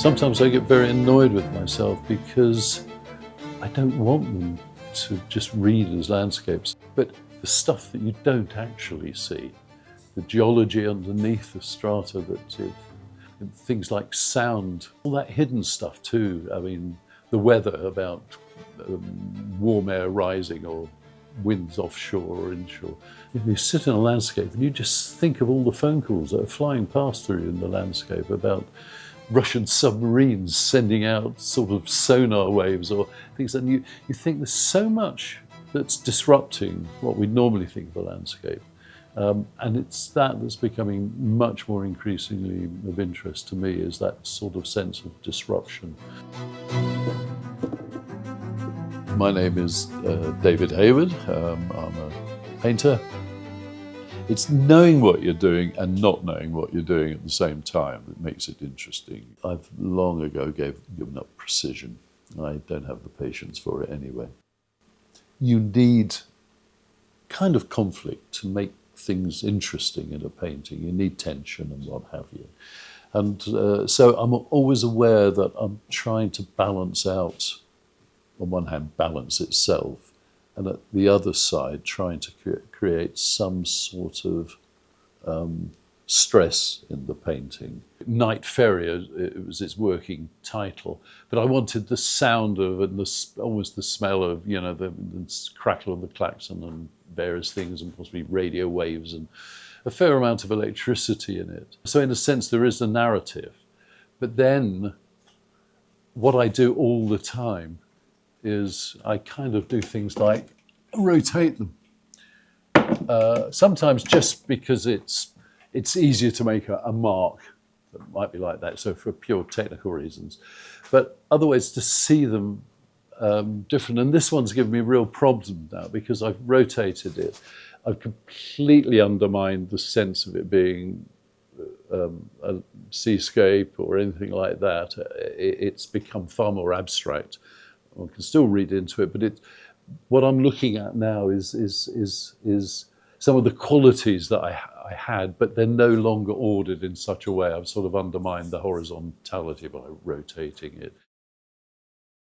Sometimes I get very annoyed with myself because I don't want them to just read as landscapes. But the stuff that you don't actually see, the geology underneath the strata, things like sound, all that hidden stuff too. I mean, the weather about warm air rising or winds offshore or inshore. You sit in a landscape and you just think of all the phone calls that are flying past through in the landscape about Russian submarines sending out sort of sonar waves or things, and you think there's so much that's disrupting what we normally think of a landscape. And it's that's becoming much more increasingly of interest to me, is that sort of sense of disruption. My name is David Hayward. I'm a painter. It's knowing what you're doing and not knowing what you're doing at the same time that makes it interesting. I've long ago given up precision. I don't have the patience for it anyway. You need kind of conflict to make things interesting in a painting. You need tension and what have you. And so I'm always aware that I'm trying to balance out, on one hand, balance itself, and at the other side, trying to create some sort of stress in the painting. Night Ferry, it was its working title, but I wanted the sound of and almost the smell of, you know, the crackle of the klaxon and various things, and possibly radio waves and a fair amount of electricity in it. So in a sense, there is a narrative. But then what I do all the time is I kind of do things like rotate them. Sometimes just because it's easier to make a mark that might be like that, so for pure technical reasons. But otherwise to see them different. And this one's given me real problems now because I've rotated it. I've completely undermined the sense of it being a seascape or anything like that. It's become far more abstract. One can still read into it, but what I'm looking at now is some of the qualities that I had, but they're no longer ordered in such a way. I've sort of undermined the horizontality by rotating it.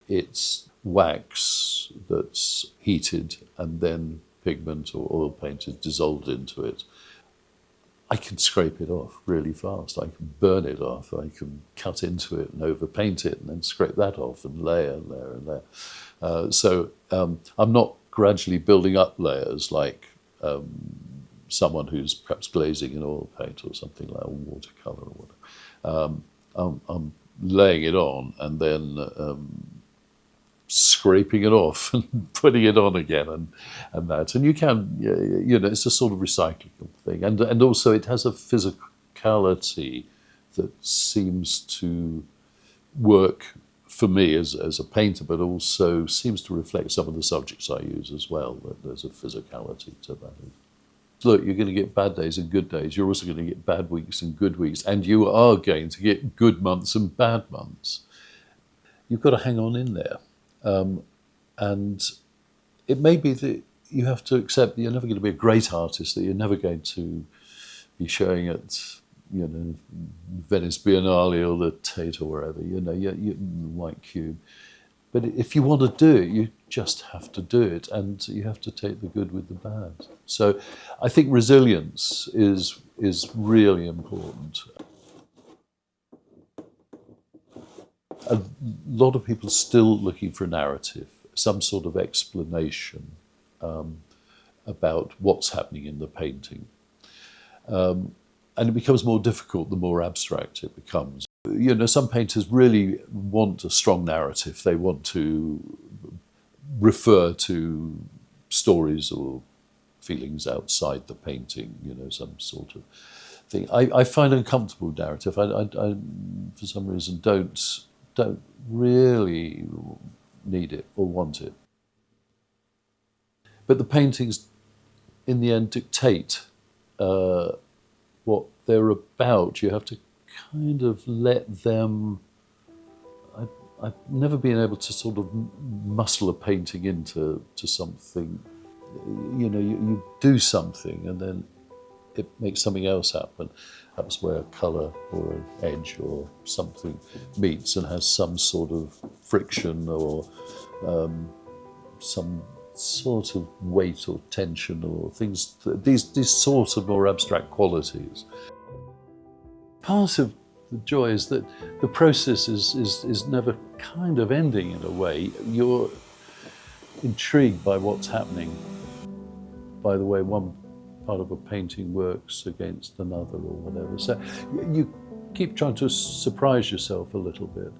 It's wax that's heated and then pigment or oil paint is dissolved into it. I can scrape it off really fast. I can burn it off. I can cut into it and overpaint it and then scrape that off and layer and layer and layer. So I'm not gradually building up layers like someone who's perhaps glazing in oil paint or something like, or watercolor or whatever. I'm laying it on and then scraping it off and putting it on again and that. And you can, you know, it's a sort of recyclable thing. And also it has a physicality that seems to work for me as a painter, but also seems to reflect some of the subjects I use as well, that there's a physicality to that. Look, you're going to get bad days and good days. You're also going to get bad weeks and good weeks. And you are going to get good months and bad months. You've got to hang on in there. And it may be that you have to accept that you're never going to be a great artist, that you're never going to be showing at, you know, Venice Biennale or the Tate or wherever, you know, you're the White Cube. But if you want to do it, you just have to do it, and you have to take the good with the bad. So I think resilience is really important. A lot of people are still looking for a narrative, some sort of explanation about what's happening in the painting. And it becomes more difficult the more abstract it becomes. You know, some painters really want a strong narrative. They want to refer to stories or feelings outside the painting, you know, some sort of thing. I find uncomfortable narrative. I for some reason, don't really need it or want it. But the paintings, in the end, dictate what they're about. You have to kind of let them... I've never been able to sort of muscle a painting into something. You know, you do something and then it makes something else happen. That's where a colour or an edge or something meets and has some sort of friction or some sort of weight or tension or things, these sorts of more abstract qualities. Part of the joy is that the process is never kind of ending in a way. You're intrigued by what's happening, by the way one part of a painting works against another or whatever. So you keep trying to surprise yourself a little bit.